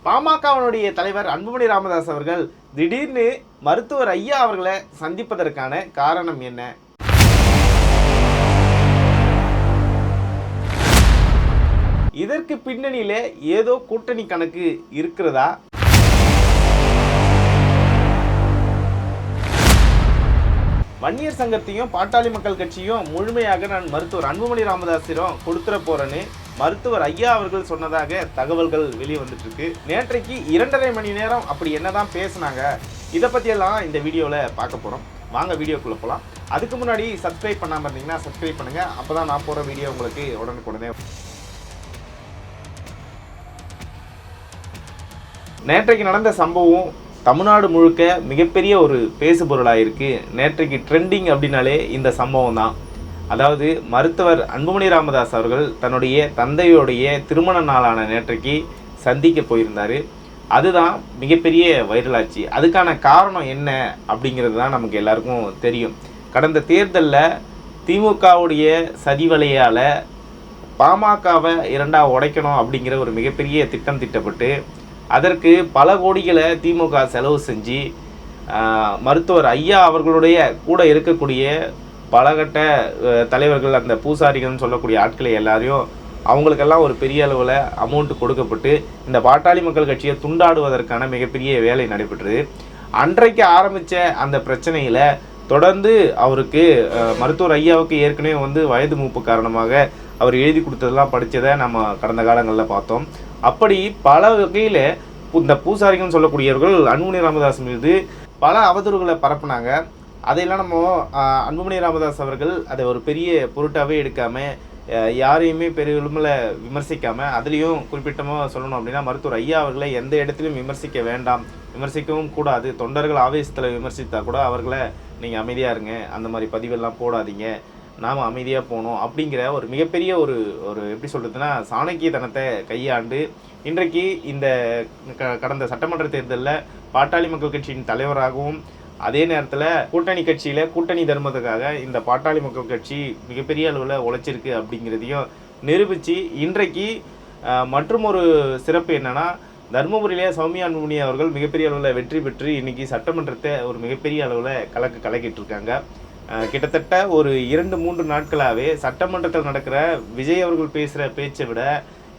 பாமகவினுடைய தலைவர் அன்புமணி ராமதாஸ் அவர்கள் திடீர்னு மருத்துவர் ஐயா அவர்களை சந்திப்பதற்கான காரணம் என்ன? இதற்கு பின்னணியில ஏதோ கூட்டணி கணக்கு இருக்கிறதா? வன்னியர் சங்கத்தையும் பாட்டாளி மக்கள் கட்சியும் முழுமையாக நான் மருத்துவர் அன்புமணி ராமதாஸிடம் கொடுத்துட போறேன்னு மருத்துவர் ஐயா அவர்கள் சொன்னதாக தகவல்கள் வெளியே வந்துட்டு இருக்கு. நேற்றைக்கு 2.5 மணி நேரம் அப்படி என்னதான் பேசினாங்க, இதை பற்றியெல்லாம் இந்த வீடியோவில் பார்க்க போகிறோம். வாங்க வீடியோக்குள்ளே போகலாம். அதுக்கு முன்னாடி சப்ஸ்கிரைப் பண்ணாமல் இருந்தீங்கன்னா சப்ஸ்கிரைப் பண்ணுங்கள். அப்போ தான் நான் போகிற வீடியோ உங்களுக்கு உடனுக்குடனே. நேற்றைக்கு நடந்த சம்பவம் தமிழ்நாடு முழுக்க மிகப்பெரிய ஒரு பேசுபொருளாக இருக்குது. நேற்றைக்கு ட்ரெண்டிங் அப்படின்னாலே இந்த சம்பவம் தான். அதாவது மருத்துவர் அன்புமணி ராமதாஸ் அவர்கள் தன்னுடைய தந்தையோடைய திருமண நாளான நேற்றைக்கு சந்திக்க போயிருந்தார். அதுதான் மிகப்பெரிய வைரலாச்சு. அதுக்கான காரணம் என்ன அப்படிங்கிறது தான் நமக்கு எல்லாருக்கும் தெரியும். கடந்த தேர்தலில் திமுகவுடைய சதிவலையால் பாமகவை இரண்டாக உடைக்கணும் அப்படிங்கிற ஒரு மிகப்பெரிய திட்டம் திட்டப்பட்டு அதற்கு பல கோடிகளை திமுக செலவு செஞ்சு மருத்துவர் ஐயா அவர்களுடைய கூட இருக்கக்கூடிய பலகட்ட தலைவர்கள், அந்த பூசாரிகள்னு சொல்லக்கூடிய ஆட்களை எல்லாரையும் அவங்களுக்கெல்லாம் ஒரு பெரிய அளவில் அமௌண்ட் கொடுக்கப்பட்டு இந்த பாட்டாளி மக்கள் கட்சியை துண்டாடுவதற்கான மிகப்பெரிய வேலை நடைபெற்றது. அன்றைக்கு ஆரம்பித்த அந்த பிரச்சனையில் தொடர்ந்து அவருக்கு மருத்துவர் ஐயாவுக்கு ஏற்கனவே வயது மூப்பு காரணமாக அவர் எழுதி கொடுத்ததெல்லாம் படித்ததை நம்ம கடந்த காலங்களில் பார்த்தோம். அப்படி பல வகையில் இந்த பூசாரிகள்னு சொல்லக்கூடியவர்கள் அன்புமணி ராமதாஸ் மீது பல அவதூறுகளை பரப்புனாங்க. அதையெல்லாம் நம்ம அன்புமணி ராமதாஸ் அவர்கள் அதை ஒரு பெரிய பொருட்டாகவே எடுக்காமல் யாரையுமே பெருமளவில் விமர்சிக்காமல், அதுலேயும் குறிப்பிட்டமாக சொல்லணும் அப்படின்னா மருத்துவர் ஐயா அவர்களை எந்த இடத்துலையும் விமர்சிக்க வேண்டாம், விமர்சிக்கவும் கூடாது. தொண்டர்கள் ஆவேசத்தில் விமர்சித்தா கூட அவர்களை நீங்கள் அமைதியாக இருங்க, அந்த மாதிரி பதிவெல்லாம் போடாதீங்க, நாம் அமைதியாக போகணும் அப்படிங்கிற ஒரு மிகப்பெரிய ஒரு எப்படி சொல்கிறதுனா சாணக்கியத்தனத்தை கையாண்டு இன்றைக்கு இந்த கடந்த சட்டமன்ற தேர்தலில் பாட்டாளி மக்கள் கட்சியின் தலைவராகவும் அதே நேரத்தில் கூட்டணி கட்சியில் கூட்டணி தர்மத்துக்காக இந்த பாட்டாளி மக்கள் கட்சி மிகப்பெரிய அளவில் உழைச்சிருக்கு அப்படிங்கிறதையும் நிரூபித்து இன்றைக்கு மற்றும் ஒரு சிறப்பு என்னென்னா தர்மபுரியிலே சௌமியா அன்புமணி அவர்கள் மிகப்பெரிய அளவில் வெற்றி பெற்று இன்றைக்கி சட்டமன்றத்தை ஒரு மிகப்பெரிய அளவில் கலக்கிட்டு இருக்காங்க. கிட்டத்தட்ட ஒரு 2-3 நாட்களாகவே சட்டமன்றத்தில் நடக்கிற விஜய் அவர்கள் பேசுகிற பேச்சை விட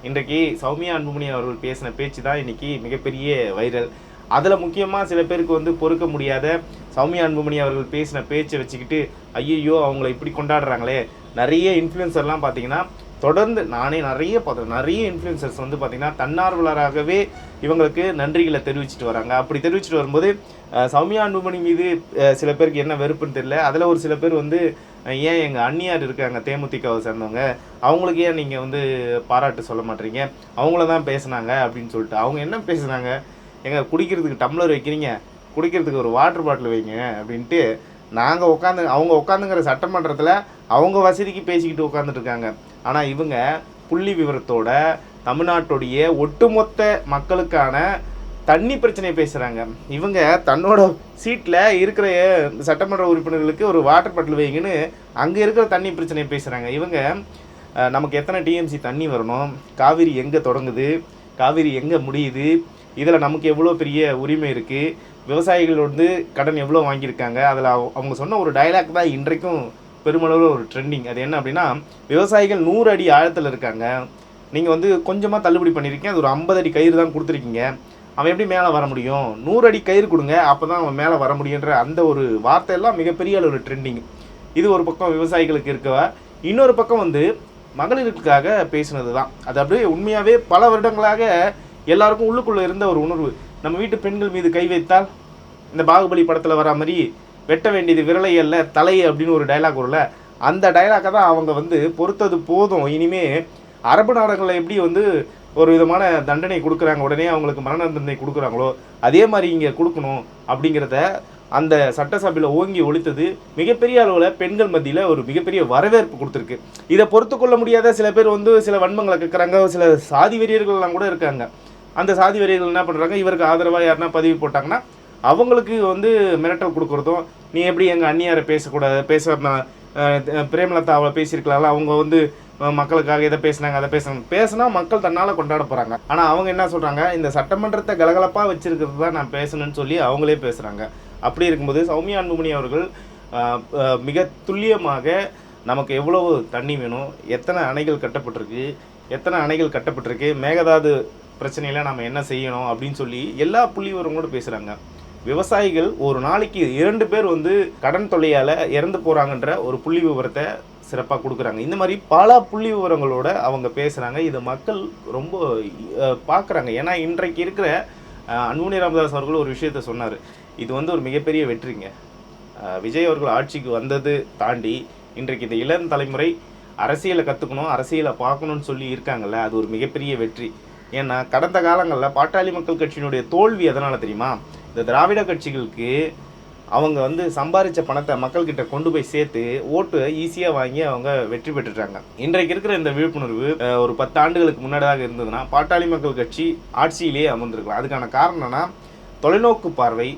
இன்றைக்கு சௌமியா அன்புமணி அவர்கள் பேசின பேச்சு தான் இன்றைக்கி மிகப்பெரிய வைரல். அதில் முக்கியமாக சில பேருக்கு பொறுக்க முடியாத சௌமியா அன்புமணி அவர்கள் பேசின பேச்சை வச்சுக்கிட்டு ஐயோ அவங்கள இப்படி கொண்டாடுறாங்களே, நிறைய இன்ஃப்ளூயன்சர்லாம் பார்த்தீங்கன்னா தொடர்ந்து நானே நிறைய பார்த்தேன். நிறைய இன்ஃப்ளூயன்சர்ஸ் பார்த்தீங்கன்னா தன்னார்வலராகவே இவங்களுக்கு நன்றிகளை தெரிவிச்சிட்டு வராங்க. அப்படி தெரிவிச்சிட்டு வரும்போது சௌமியா அன்புமணி மீது சில பேருக்கு என்ன வெறுப்புன்னு தெரியல. அதில் ஒரு சில பேர் ஏன் எங்கள் அண்ணியார் இருக்காங்க தேமுதிகவை சேர்ந்தவங்க, அவங்களுக்கு ஏன் நீங்கள் பாராட்டு சொல்ல மாட்டீங்க, அவங்கள தான் பேசுனாங்க அப்படின்னு சொல்லிட்டு. அவங்க என்ன பேசுனாங்க, குடிக்கிறதுக்கு டம்ளர் வைக்கிறீங்க, குடிக்கிறதுக்கு ஒரு வாட்டர் பாட்டில் வைங்க அப்படின்ட்டு நாங்கள் அவங்க உட்காந்துங்கிற சட்டமன்றத்தில் அவங்க வசதிக்கு பேசிக்கிட்டு உட்காந்துட்டு இருக்காங்க. ஆனால் இவங்க புள்ளி விவரத்தோட தமிழ்நாட்டுடைய ஒட்டுமொத்த மக்களுக்கான தண்ணி பிரச்சனையை பேசுகிறாங்க. இவங்க தன்னோட சீட்டில் இருக்கிற சட்டமன்ற உறுப்பினர்களுக்கு ஒரு வாட்டர் பாட்டில் வைங்கன்னு அங்கே இருக்கிற தண்ணி பிரச்சனையை பேசுகிறாங்க. இவங்க நமக்கு எத்தனை டிஎம்சி தண்ணி வரணும், காவிரி எங்கே தொடங்குது, காவிரி எங்கே முடியுது, இதில் நமக்கு எவ்வளோ பெரிய உரிமை இருக்குது, விவசாயிகள் கடன் எவ்வளோ வாங்கியிருக்காங்க, அதில் அவங்க சொன்ன ஒரு டயலாக் தான் இன்றைக்கும் பெருமளவில் ஒரு ட்ரெண்டிங். அது என்ன அப்படின்னா, விவசாயிகள் 100 அடி ஆழத்தில் இருக்காங்க, நீங்கள் கொஞ்சமாக தள்ளுபடி பண்ணியிருக்கீங்க, அது ஒரு 50 அடி கயிறு தான் கொடுத்துருக்கீங்க, அவன் எப்படி மேலே வர முடியும், 100 அடி கயிறு கொடுங்க அப்போ தான் அவன் மேலே வர முடியுன்ற அந்த ஒரு வார்த்தையெல்லாம் மிகப்பெரிய அளவில் ட்ரெண்டிங். இது ஒரு பக்கம் விவசாயிகளுக்கு இருக்கவா, இன்னொரு பக்கம் மகளிருக்காக பேசினது தான். அது அப்படியே உண்மையாகவே பல வருடங்களாக எல்லாருக்கும் உள்ளுக்குள்ளே இருந்த ஒரு உணர்வு. நம்ம வீட்டு பெண்கள் மீது கை வைத்தால் இந்த பாகுபலி படத்தில் வர மாதிரி வெட்ட வேண்டியது விரலை அல்ல தலை அப்படின்னு ஒரு டைலாக் வரல, அந்த டைலாக்கை தான் அவங்க பொறுத்தது போதும், இனிமே அரபு நாடுகளில் எப்படி ஒரு விதமான தண்டனை கொடுக்குறாங்க, உடனே அவங்களுக்கு மரண தண்டனை கொடுக்குறாங்களோ அதே மாதிரி இங்கே கொடுக்கணும் அப்படிங்கிறத அந்த சட்டசபையில் ஓங்கி ஒழித்தது மிகப்பெரிய அளவில் பெண்கள் மத்தியில் ஒரு மிகப்பெரிய வரவேற்பு கொடுத்துருக்கு. இதை பொறுத்து கொள்ள முடியாத சில பேர் சில வன்மங்களை கேட்குறாங்க, சில சாதி வெறியர்கள்லாம் கூட இருக்காங்க. அந்த சாதி வெறியர்கள் என்ன பண்ணுறாங்க, இவருக்கு ஆதரவாக யாருன்னா பதிவு போட்டாங்கன்னா அவங்களுக்கு மிரட்டல் கொடுக்குறதும், நீ எப்படி எங்கள் அண்ணியாரை பேசக்கூடாது, பிரேமலதா அவளை பேசியிருக்கலாம்ல, அவங்க மக்களுக்காக இதை பேசினாங்க அதை பேசினா மக்கள் தன்னால் கொண்டாட போகிறாங்க. ஆனால் அவங்க என்ன சொல்கிறாங்க, இந்த சட்டமன்றத்தை கலகலப்பாக வச்சிருக்கிறது தான் நான் பேசணும்னு சொல்லி அவங்களே பேசுகிறாங்க. அப்படி இருக்கும்போது சௌமியா அன்புமணி அவர்கள் மிக துல்லியமாக நமக்கு எவ்வளவு தண்ணி வேணும், எத்தனை அணைகள் கட்டப்பட்டிருக்கு, மேகதாது பிரச்சனையில் நம்ம என்ன செய்யணும் அப்படின்னு சொல்லி எல்லா புள்ளி விவரங்களோடு பேசுகிறாங்க. விவசாயிகள் ஒரு நாளைக்கு 2 பேர் வந்து கடன் தொல்லையால் இறந்து போகிறாங்கன்ற ஒரு புள்ளி விவரத்தை சிறப்பாக கொடுக்குறாங்க. இந்த மாதிரி பல புள்ளி விவரங்களோட அவங்க பேசுகிறாங்க. இதை மக்கள் ரொம்ப பார்க்குறாங்க. ஏன்னா இன்றைக்கு இருக்கிற அன்புமணி ராமதாஸ் அவர்கள் ஒரு விஷயத்த சொன்னார். இது வந்து ஒரு மிகப்பெரிய வெற்றிங்க. விஜய் அவர்கள் ஆட்சிக்கு வந்தது தாண்டி இன்றைக்கு இந்த இளம் தலைமுறை அரசியலை கற்றுக்கணும், அரசியலை பார்க்கணுன்னு சொல்லி இருக்காங்கல்ல, அது ஒரு மிகப்பெரிய வெற்றி. ஏன்னா கடந்த காலங்களில் பாட்டாளி மக்கள் கட்சியினுடைய தோல்வி எதனால் தெரியுமா? இந்த திராவிட கட்சிகளுக்கு அவங்க வந்து சம்பாதிச்ச பணத்தை மக்கள்கிட்ட கொண்டு போய் சேர்த்து ஓட்டு ஈஸியாக வாங்கி அவங்க வெற்றி பெற்றுட்டாங்க. இன்றைக்கு இருக்கிற இந்த விழிப்புணர்வு ஒரு 10 ஆண்டுகளுக்கு முன்னாடியாக இருந்ததுன்னா பாட்டாளி மக்கள் கட்சி ஆட்சியிலேயே அமர்ந்திருக்கலாம். அதுக்கான காரணம்னா தொலைநோக்கு பார்வை,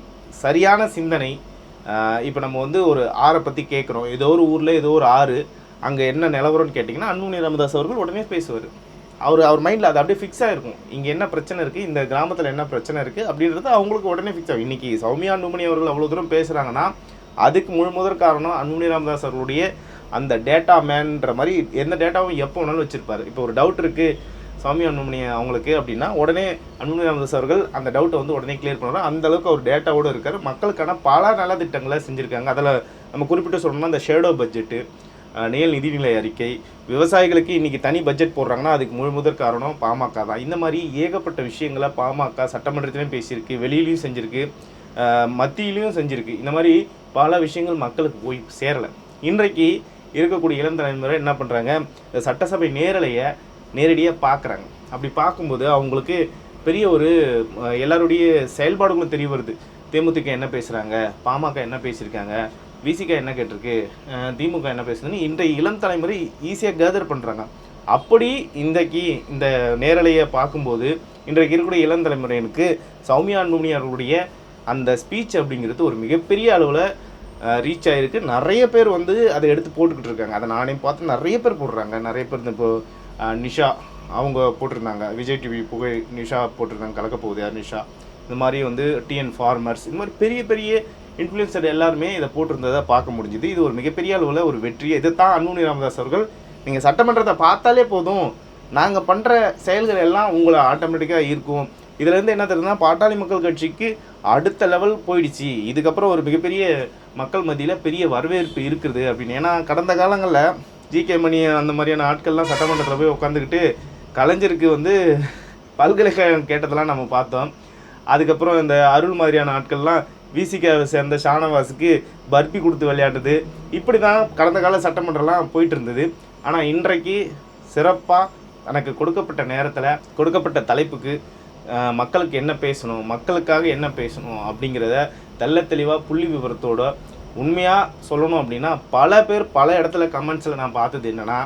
சரியான சிந்தனை. இப்போ நம்ம வந்து ஒரு ஆறை பற்றி கேட்குறோம், ஏதோ ஒரு ஊரில் ஏதோ ஒரு ஆறு, அங்கே என்ன நிலவரம்னு கேட்டிங்கன்னா அன்புமணி ராமதாஸ் அவர்கள் உடனே பேசுவார். அவர் மைண்டில் அது அப்படியே ஃபிக்ஸ் ஆகிருக்கும். இங்கே என்ன பிரச்சனை இருக்குது, இந்த கிராமத்தில் என்ன பிரச்சனை இருக்குது அப்படின்றது அவங்களுக்கு உடனே ஃபிக்ஸ் ஆகும். இன்றைக்கி சௌமியா அன்புமணி அவர்கள் அவ்வளோ தூரம் பேசுகிறாங்கன்னா அதுக்கு முதற் காரணம் அன்புமணி ராமதாஸ் அவர்களுடைய அந்த டேட்டா மேன்ற மாதிரி எந்த டேட்டாவும் எப்போ வேணாலும் வச்சுருப்பார். இப்போ ஒரு டவுட் இருக்குது சௌமியா அன்புமணி அவங்களுக்கு அப்படின்னா உடனே அன்புமணி ராமதாஸ் அவர்கள் அந்த டவுட்டை வந்து உடனே கிளியர் பண்ணுறாங்க. அந்தளவுக்கு அவர் டேட்டாவோடு இருக்கார். மக்களுக்கான பல நல்ல திட்டங்களை செஞ்சுருக்காங்க. அதில் நம்ம குறிப்பிட்டு சொல்லணும்னா இந்த ஷேடோ பட்ஜெட்டு, நிழல் நிதிநிலை அறிக்கை, விவசாயிகளுக்கு இன்றைக்கி தனி பட்ஜெட் போடுறாங்கன்னா அதுக்கு முதற் காரணம் பாமக தான். இந்த மாதிரி ஏகப்பட்ட விஷயங்களை பாமக சட்டமன்றத்திலையும் பேசியிருக்கு, வெளியிலையும் செஞ்சுருக்கு, மத்தியிலையும் செஞ்சுருக்கு. இந்த மாதிரி பல விஷயங்கள் மக்களுக்கு போய் சேரலை. இன்றைக்கு இருக்கக்கூடிய இளம் தலைமுறை என்ன பண்ணுறாங்க, சட்டசபை நேரடியாக பார்க்குறாங்க. அப்படி பார்க்கும்போது அவங்களுக்கு பெரிய ஒரு எல்லாருடைய செயல்பாடுகளும் தெரிய வருது. தேமுதிக என்ன பேசுகிறாங்க, பாமக என்ன பேசியிருக்காங்க, விசிக என்ன கேட்டிருக்கு, திமுக என்ன பேசுதுன்னு இன்றைய இளம் தலைமுறை ஈஸியாக கேதர் பண்ணுறாங்க. அப்படி இன்றைக்கு இந்த நேரலையை பார்க்கும்போது இன்றைக்கு இருக்கக்கூடிய இளம் தலைமுறையினுக்கு சௌமியா அன்புமணி அவர்களுடைய அந்த ஸ்பீச் அப்படிங்கிறது ஒரு மிகப்பெரிய அளவில் ரீச் ஆகிருக்கு. நிறைய பேர் வந்து அதை எடுத்து போட்டுக்கிட்டு இருக்காங்க. அதை நானே பார்த்து நிறைய பேர் போடுறாங்க. நிறைய பேர் இப்போது நிஷா அவங்க போட்டிருந்தாங்க, விஜய் டிவி புகை நிஷா போட்டிருந்தாங்க, கலக்க போகுது யார் நிஷா, இந்த மாதிரி வந்து டிஎன் ஃபார்மர்ஸ், இந்த மாதிரி பெரிய பெரிய இன்ஃப்ளூயன்சர் எல்லாருமே இதை போட்டிருந்ததை பார்க்க முடிஞ்சுது. இது ஒரு மிகப்பெரிய அளவில் ஒரு வெற்றி. இதை தான் அன்புமணி ராமதாஸ் அவர்கள், நீங்கள் சட்டமன்றத்தை பார்த்தாலே போதும், நாங்கள் பண்ணுற செயல்கள் எல்லாம் உங்களை ஆட்டோமேட்டிக்காக இருக்கும். இதுலேருந்து என்ன தெரியுதுன்னா பாட்டாளி மக்கள் கட்சிக்கு அடுத்த லெவல் போயிடுச்சு, இதுக்கப்புறம் ஒரு மிகப்பெரிய மக்கள் மத்தியில் பெரிய வரவேற்பு இருக்குது அப்படின்னு. ஏன்னா கடந்த காலங்களில் ஜிகே மணி அந்த மாதிரியான ஆட்கள்லாம் சட்டமன்றத்தில் போய் உட்காந்துக்கிட்டு கலைஞருக்கு வந்து பல்கலைக்கழகம் கேட்டதெல்லாம் நம்ம பார்த்தோம். அதுக்கப்புறம் இந்த அருள் மாதிரியான ஆட்கள்லாம் விசிகாவை சேர்ந்த ஷானவாஸுக்கு பர்பி கொடுத்து விளையாடுறது, இப்படி தான் கடந்த கால சட்டமன்றம்லாம் போயிட்டு இருந்தது. ஆனால் இன்றைக்கு சிறப்பாக எனக்கு கொடுக்கப்பட்ட நேரத்தில் கொடுக்கப்பட்ட தலைப்புக்கு மக்களுக்கு என்ன பேசணும், மக்களுக்காக என்ன பேசணும் அப்படிங்கிறத தெள்ள தெளிவாக புள்ளி விவரத்தோட உண்மையாக சொல்லணும் அப்படின்னா பல பேர் பல இடத்துல கமெண்ட்ஸில் நான் பார்த்தது என்னென்னா,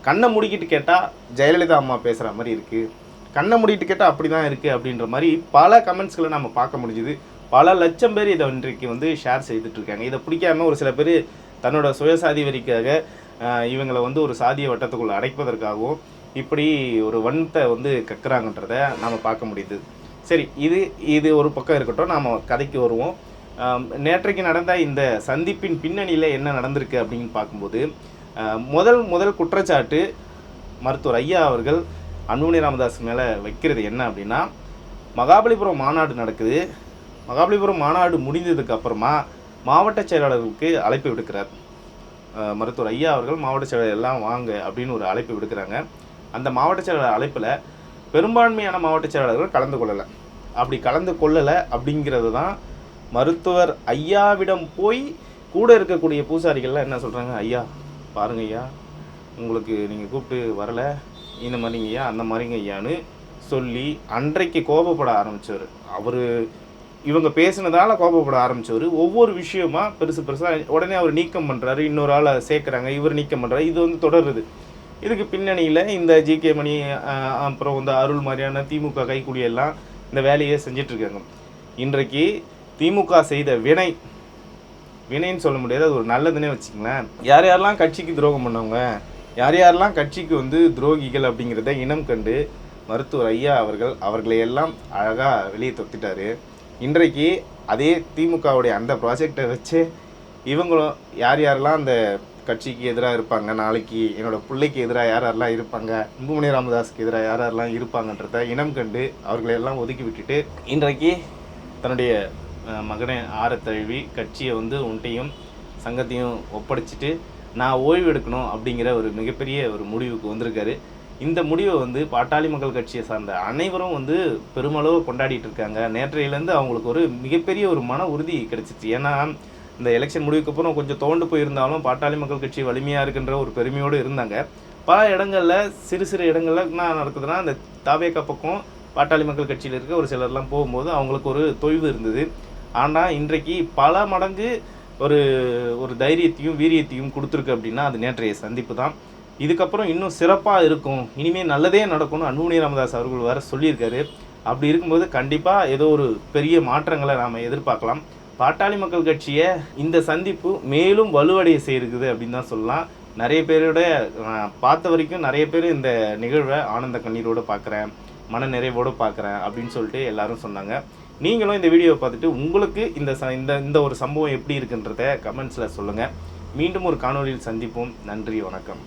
கண்ணை மூடிக்கிட்டு கேட்டால் ஜெயலலிதா அம்மா பேசுகிற மாதிரி இருக்குது, கண்ணை மூடிட்டு கேட்டால் அப்படி தான் இருக்குது அப்படின்ற மாதிரி பல கமெண்ட்ஸ்களை நம்ம பார்க்க முடிஞ்சுது. பல லட்சம் பேர் இதை இன்றைக்கு வந்து ஷேர் செய்துட்ருக்காங்க. இதை பிடிக்காமல் ஒரு சில பேர் தன்னோட சுயசாதி வரிக்காக இவங்களை வந்து ஒரு சாதிய வட்டத்துக்குள்ளே அடைப்பதற்காகவும் இப்படி ஒரு வன்த்தை வந்து கக்குறாங்கன்றதை நாம் பார்க்க முடியுது. சரி, இது ஒரு பக்கம் இருக்கட்டும், நாம் கதைக்கு வருவோம். நேற்றைக்கு நடந்த இந்த சந்திப்பின் பின்னணியில் என்ன நடந்திருக்கு அப்படின்னு பார்க்கும்போது முதல் குற்றச்சாட்டு மருத்துவர் ஐயா அவர்கள் அன்புமணி ராமதாஸ் மேலே வைக்கிறது என்ன அப்படின்னா, மகாபலிபுரம் மாநாடு நடக்குது. மகாபலிபுரம் மாநாடு முடிந்ததுக்கு அப்புறமா மாவட்ட செயலாளர்களுக்கு அழைப்பு விடுக்கிறார் மருத்துவர் ஐயா அவர்கள். மாவட்ட செயலாளர் எல்லாம் வாங்க அப்படின்னு ஒரு அழைப்பு விடுக்கிறாங்க. அந்த மாவட்ட செயலாளர் அழைப்பில் பெரும்பான்மையான மாவட்ட செயலாளர்கள் கலந்து கொள்ளலை. அப்படி கலந்து கொள்ளலை அப்படிங்கிறது தான் மருத்துவர் ஐயாவிடம் போய் கூட இருக்கக்கூடிய பூசாரிகள்லாம் என்ன சொல்கிறாங்க, ஐயா பாருங்க ஐயா, உங்களுக்கு நீங்கள் கூப்பிட்டு வரலை, இந்த மாதிரிங்க ஐயா அந்த மாதிரிங்க ஐயான்னு சொல்லி அன்றைக்கு கோபப்பட ஆரம்பித்தவர். அவர் இவங்க பேசினதால கோபப்பட ஆரம்பித்தவர். ஒவ்வொரு விஷயமா பெருசாக உடனே அவர் நீக்கம் பண்ணுறாரு, இன்னொரு ஆளை சேர்க்குறாங்க, இவர் நீக்கம் பண்ணுறாரு. இது வந்து தொடருது. இதுக்கு பின்னணியில் இந்த ஜிகே மணி அப்புறம் வந்து அருள் மாதிரியான திமுக கைக்கூலியெல்லாம் இந்த வேலையை செஞ்சிட்ருக்காங்க. இன்றைக்கு திமுக செய்த வினைன்னு சொல்ல முடியாது, அது ஒரு நல்லதுன்னே வச்சுங்களேன். யாரெல்லாம் கட்சிக்கு துரோகம் பண்ணவங்க, யார் யாரெல்லாம் கட்சிக்கு வந்து துரோகிகள் அப்படிங்கிறத இனம் கண்டு மருத்துவர் ஐயா அவர்களை எல்லாம் அழகாக வெளியே தொத்திட்டாரு. இன்றைக்கு அதே திமுகவுடைய அந்த ப்ராஜெக்டை வச்சு இவங்களும் யார் யாரெல்லாம் அந்த கட்சிக்கு எதிராக இருப்பாங்க, நாளைக்கு என்னோடய பிள்ளைக்கு எதிராக யார் யாரெல்லாம் இருப்பாங்க, அன்புமணி ராமதாஸுக்கு எதிராக யார் யாரெல்லாம் இருப்பாங்கன்றத இனம் கண்டு அவர்களையெல்லாம் ஒதுக்கி விட்டுட்டு இன்றைக்கு தன்னுடைய மகனை ஆற தழுவி கட்சியை வந்து உன்ட்டையும் சங்கத்தையும் ஒப்படைச்சிட்டு நான் ஓய்வு எடுக்கணும் அப்படிங்கிற ஒரு மிகப்பெரிய ஒரு முடிவுக்கு வந்திருக்காரு. இந்த முடிவை வந்து பாட்டாளி மக்கள் கட்சியை சார்ந்த அனைவரும் வந்து பெருமளவு கொண்டாடிட்டு இருக்காங்க. நேற்றையிலேருந்து அவங்களுக்கு ஒரு மிகப்பெரிய ஒரு மன உறுதி கிடைச்சிச்சு. ஏன்னா இந்த எலெக்ஷன் முடிவுக்கு அப்புறம் கொஞ்சம் தோண்டு போயிருந்தாலும் பாட்டாளி மக்கள் கட்சி வலிமையாக இருக்குன்ற ஒரு பெருமையோடு இருந்தாங்க. பல இடங்களில் சிறு சிறு இடங்களில் என்ன நடக்குதுன்னா, இந்த தாவேகா பக்கம் பாட்டாளி மக்கள் கட்சியில் இருக்க ஒரு சிலர்லாம் போகும்போது அவங்களுக்கு ஒரு தொய்வு இருந்தது. ஆனால் இன்றைக்கு பல மடங்கு ஒரு தைரியத்தையும் வீரியத்தையும் கொடுத்துருக்கு அப்படின்னா அது நேற்றைய சந்திப்பு தான். இதுக்கப்புறம் இன்னும் சிறப்பாக இருக்கும், இனிமேல் நல்லதே நடக்கும்னு அன்புமணி ராமதாஸ் அவர்கள் வேறு சொல்லியிருக்காரு. அப்படி இருக்கும்போது கண்டிப்பாக ஏதோ ஒரு பெரிய மாற்றங்களை நாம் எதிர்பார்க்கலாம். பாட்டாளி மக்கள் கட்சியை இந்த சந்திப்பு மேலும் வலுவடைய செய்திருக்குது அப்படின்னு தான் சொல்லலாம். நிறைய பேரோட பார்த்த வரைக்கும் நிறைய பேர் இந்த நிகழ்வை ஆனந்த கண்ணீரோடு பார்க்குறேன், மன நிறைவோடு பார்க்குறேன் அப்படின்னு சொல்லிட்டு எல்லாரும் சொன்னாங்க. நீங்களும் இந்த வீடியோவை பார்த்துட்டு உங்களுக்கு இந்த ஒரு சம்பவம் எப்படி இருக்குன்றத கமெண்ட்ஸில் சொல்லுங்கள். மீண்டும் ஒரு காணொலியில் சந்திப்போம். நன்றி, வணக்கம்.